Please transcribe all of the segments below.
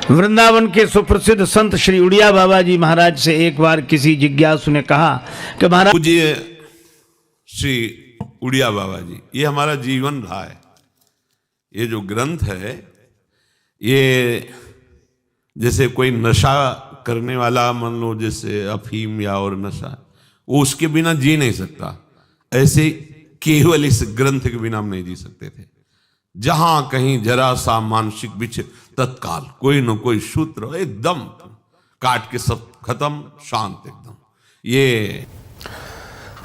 वृंदावन के सुप्रसिद्ध संत श्री उड़िया बाबा जी महाराज से एक बार किसी जिज्ञासु ने कहा कि महाराज, पूज्य श्री उड़िया बाबा जी, ये हमारा जीवन रहा है। ये जो ग्रंथ है, ये जैसे कोई नशा करने वाला, मान लो जैसे अफीम या और नशा, वो उसके बिना जी नहीं सकता, ऐसे केवल इस ग्रंथ के बिना हम नहीं जी सकते थे। जहां कहीं जरा सा मानसिक विच, तत्काल कोई न कोई सूत्र एकदम काट के सब खत्म, शांत एकदम। ये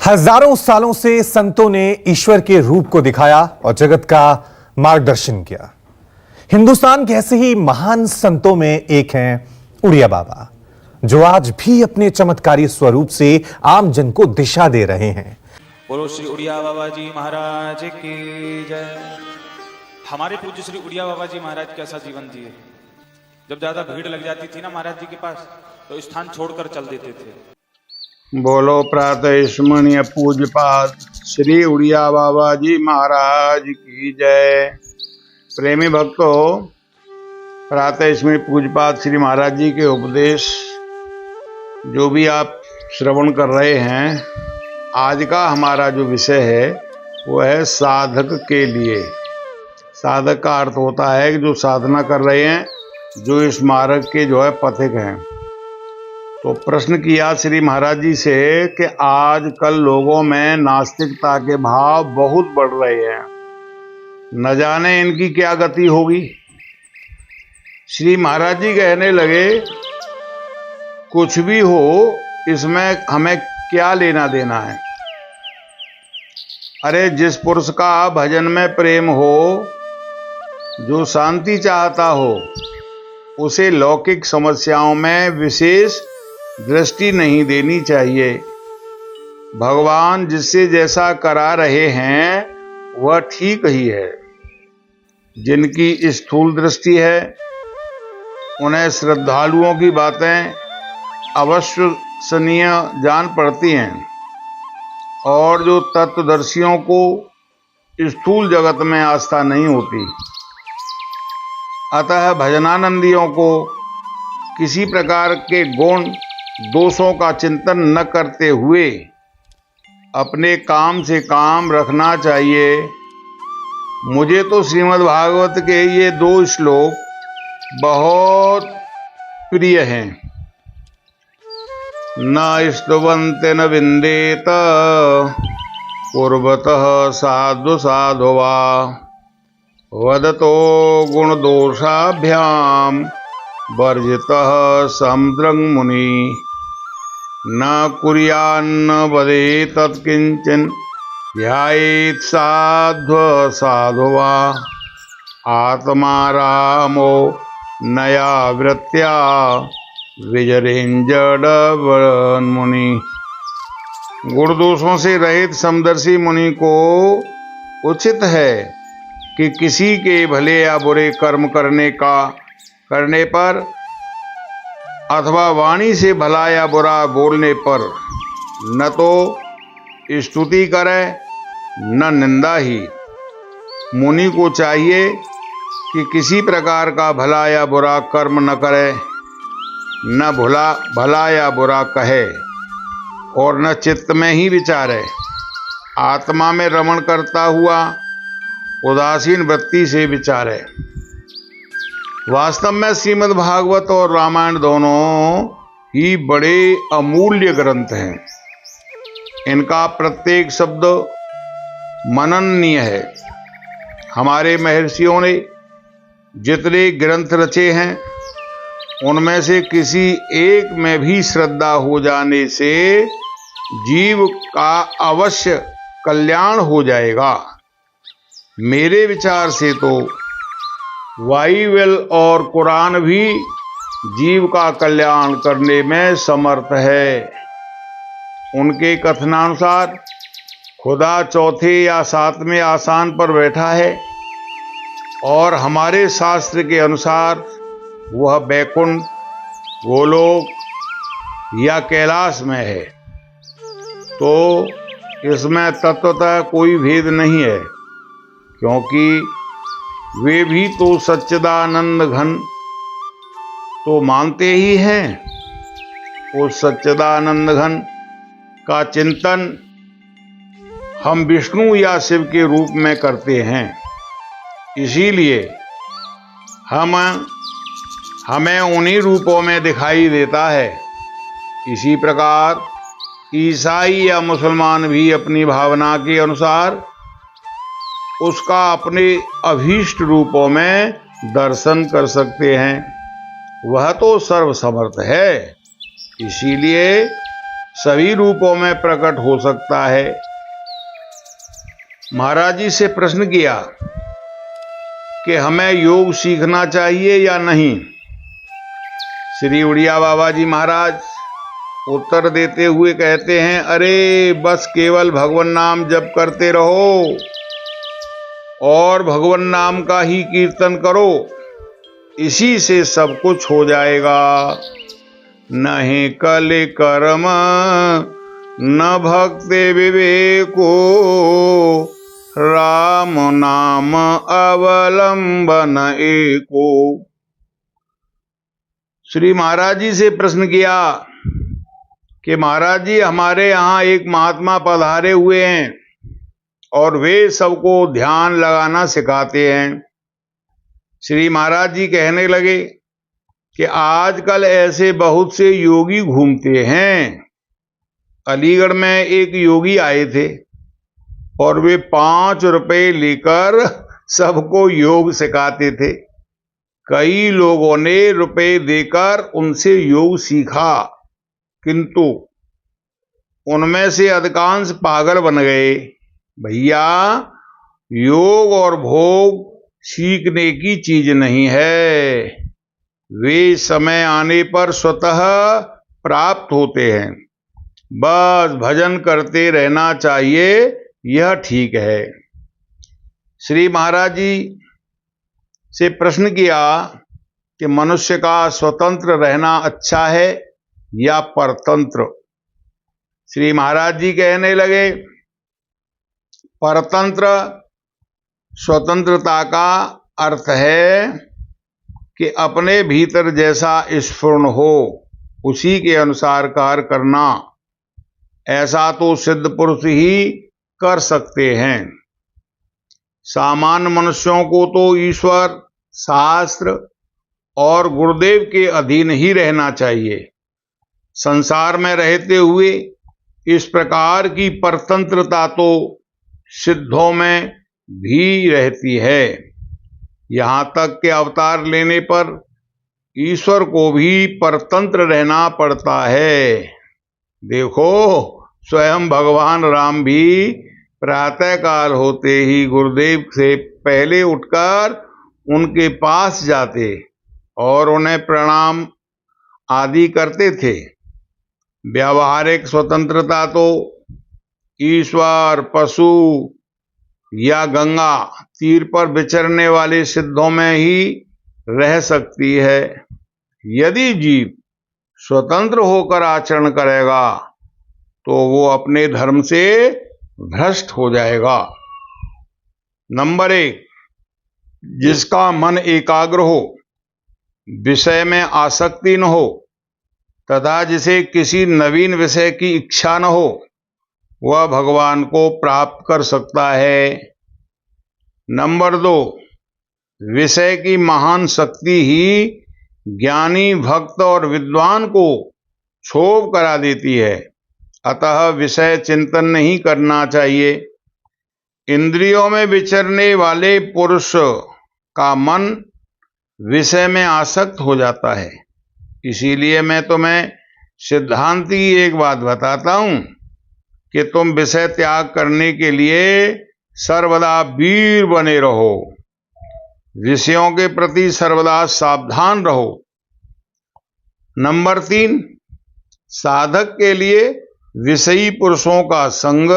हजारों सालों से संतों ने ईश्वर के रूप को दिखाया और जगत का मार्गदर्शन किया। हिंदुस्तान के ऐसे ही महान संतों में एक हैं उड़िया बाबा, जो आज भी अपने चमत्कारी स्वरूप से आम जन को दिशा दे रहे हैं। बोलो श्री उड़िया बाबा जी महाराज की जय। हमारे पूज्य श्री उड़िया बाबा जी महाराज कैसा जीवन जिए। जब ज्यादा भीड़ लग जाती थी ना महाराज जी के पास, तो स्थान छोड़कर चल देते थे। बोलो प्रातः स्मरणीय पूज्यपाद श्री उड़िया बाबा जी महाराज की जय। प्रेमी भक्तों, प्रातः स्मरणीय पूज्यपाद श्री महाराज जी के उपदेश जो भी आप श्रवण कर रहे हैं, आज का हमारा जो विषय है वो है साधक के लिए। साधक का अर्थ होता है कि जो साधना कर रहे हैं, जो इस मार्ग के जो है पथिक हैं। तो प्रश्न किया श्री महाराज जी से कि आजकल लोगों में नास्तिकता के भाव बहुत बढ़ रहे हैं, न जाने इनकी क्या गति होगी। श्री महाराज जी कहने लगे, कुछ भी हो इसमें हमें क्या लेना देना है। अरे जिस पुरुष का भजन में प्रेम हो, जो शांति चाहता हो, उसे लौकिक समस्याओं में विशेष दृष्टि नहीं देनी चाहिए। भगवान जिससे जैसा करा रहे हैं वह ठीक ही है। जिनकी स्थूल दृष्टि है, उन्हें श्रद्धालुओं की बातें अविश्वसनीय जान पड़ती हैं, और जो तत्वदर्शियों को स्थूल जगत में आस्था नहीं होती। अतः भजनानंदियों को किसी प्रकार के गुण दोषों का चिंतन न करते हुए अपने काम से काम रखना चाहिए। मुझे तो श्रीमद् भागवत के ये 2 श्लोक बहुत प्रिय हैं। न स्तुवन्ते न विन्देत पूर्वतः साधु साधुवा वदतो गुणदोषाभ्याम वर्जितः समुद्रं मुनि न कुर्यान्न वदेत तत्किंचन ध्यायेत् साध्व साधुवा आत्मा रामो नया वृत्त्या विजरेंजड मुनि। गुण दोषों से रहित समदर्शी मुनि को उचित है कि किसी के भले या बुरे कर्म करने पर अथवा वाणी से भला या बुरा बोलने पर न तो स्तुति करे न निंदा ही। मुनि को चाहिए कि किसी प्रकार का भला या बुरा कर्म न करे, न भला या बुरा कहे, और न चित्त में ही विचारे। आत्मा में रमण करता हुआ उदासीन वृत्ति से विचारे। वास्तव में श्रीमद् भागवत और रामायण दोनों ही बड़े अमूल्य ग्रंथ हैं। इनका प्रत्येक शब्द मननीय है। हमारे महर्षियों ने जितने ग्रंथ रचे हैं, उनमें से किसी एक में भी श्रद्धा हो जाने से जीव का अवश्य कल्याण हो जाएगा। मेरे विचार से तो बाइबल और कुरान भी जीव का कल्याण करने में समर्थ है। उनके कथनानुसार खुदा 4थे या 7वें आसान पर बैठा है, और हमारे शास्त्र के अनुसार वह बैकुंठ, गोलोक या कैलाश में है। तो इसमें तत्वतः कोई भेद नहीं है, क्योंकि वे भी तो सच्चिदानंद घन तो मानते ही हैं। उस सच्चिदानंद घन का चिंतन हम विष्णु या शिव के रूप में करते हैं, इसीलिए हमें उन्हीं रूपों में दिखाई देता है। इसी प्रकार ईसाई या मुसलमान भी अपनी भावना के अनुसार उसका अपने अभीष्ट रूपों में दर्शन कर सकते हैं। वह तो सर्वसमर्थ है, इसीलिए सभी रूपों में प्रकट हो सकता है। महाराज जी से प्रश्न किया कि हमें योग सीखना चाहिए या नहीं। श्री उड़िया बाबा जी महाराज उत्तर देते हुए कहते हैं, अरे बस केवल भगवान नाम जप करते रहो और भगवान नाम का ही कीर्तन करो, इसी से सब कुछ हो जाएगा। नहीं कले कर्म न भक्ति विवेको, राम नाम अवलंबन एको। श्री महाराज जी से प्रश्न किया कि महाराज जी हमारे यहाँ एक महात्मा पधारे हुए हैं और वे सबको ध्यान लगाना सिखाते हैं। श्री महाराज जी कहने लगे कि आजकल ऐसे बहुत से योगी घूमते हैं। अलीगढ़ में एक योगी आए थे और वे 5 रुपए लेकर सबको योग सिखाते थे। कई लोगों ने रुपए देकर उनसे योग सीखा, किंतु उनमें से अधिकांश पागल बन गए। भैया, योग और भोग सीखने की चीज नहीं है, वे समय आने पर स्वतः प्राप्त होते हैं। बस भजन करते रहना चाहिए, यह ठीक है। श्री महाराज जी से प्रश्न किया कि मनुष्य का स्वतंत्र रहना अच्छा है या परतंत्र। श्री महाराज जी कहने लगे, परतंत्र स्वतंत्रता का अर्थ है कि अपने भीतर जैसा स्फुरण हो उसी के अनुसार कार्य करना। ऐसा तो सिद्ध पुरुष ही कर सकते हैं। सामान्य मनुष्यों को तो ईश्वर, शास्त्र और गुरुदेव के अधीन ही रहना चाहिए। संसार में रहते हुए इस प्रकार की परतंत्रता तो सिद्धों में भी रहती है। यहां तक कि अवतार लेने पर ईश्वर को भी परतंत्र रहना पड़ता है। देखो, स्वयं भगवान राम भी प्रातःकाल होते ही गुरुदेव से पहले उठकर उनके पास जाते और उन्हें प्रणाम आदि करते थे। व्यावहारिक स्वतंत्रता तो ईश्वर, पशु या गंगा तीर पर विचरने वाले सिद्धों में ही रह सकती है। यदि जीव स्वतंत्र होकर आचरण करेगा तो वो अपने धर्म से भ्रष्ट हो जाएगा। नंबर 1, जिसका मन एकाग्र हो, विषय में आसक्ति न हो तथा जिसे किसी नवीन विषय की इच्छा न हो, वह भगवान को प्राप्त कर सकता है। नंबर 2, विषय की महान शक्ति ही ज्ञानी, भक्त और विद्वान को क्षोभ करा देती है। अतः विषय चिंतन नहीं करना चाहिए। इंद्रियों में विचरने वाले पुरुष का मन विषय में आसक्त हो जाता है। इसीलिए मैं तुम्हें सिद्धांत की एक बात बताता हूं कि तुम विषय त्याग करने के लिए सर्वदा वीर बने रहो, विषयों के प्रति सर्वदा सावधान रहो। नंबर 3, साधक के लिए विषयी पुरुषों का संग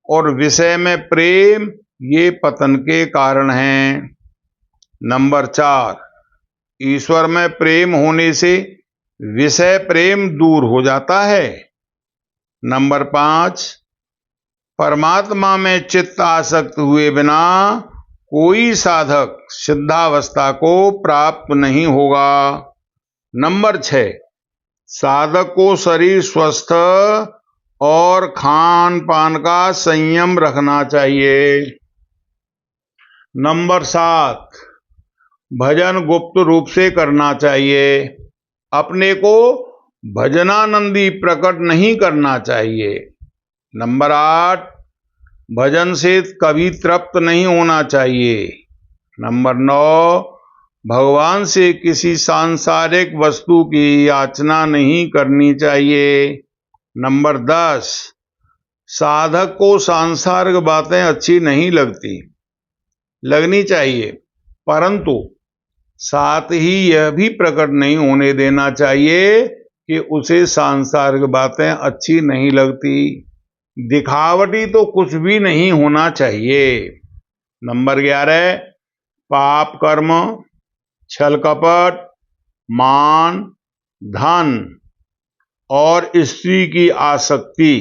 और विषय में प्रेम ये पतन के कारण हैं। नंबर 4, ईश्वर में प्रेम होने से विषय प्रेम दूर हो जाता है। नंबर 5, परमात्मा में चित्त आसक्त हुए बिना कोई साधक सिद्धावस्था को प्राप्त नहीं होगा। नंबर 6, साधक को शरीर स्वस्थ और खान पान का संयम रखना चाहिए। नंबर 7, भजन गुप्त रूप से करना चाहिए। अपने को भजनानंदी प्रकट नहीं करना चाहिए। नंबर 8, भजन से कभी तृप्त नहीं होना चाहिए। नंबर 9, भगवान से किसी सांसारिक वस्तु की याचना नहीं करनी चाहिए। नंबर 10, साधक को सांसारिक बातें अच्छी नहीं लगनी चाहिए, परंतु साथ ही यह भी प्रकट नहीं होने देना चाहिए कि उसे सांसारिक बातें अच्छी नहीं लगती। दिखावटी तो कुछ भी नहीं होना चाहिए। नंबर 11, पाप कर्म, छल कपट, मान, धन और स्त्री की आसक्ति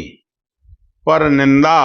पर निंदा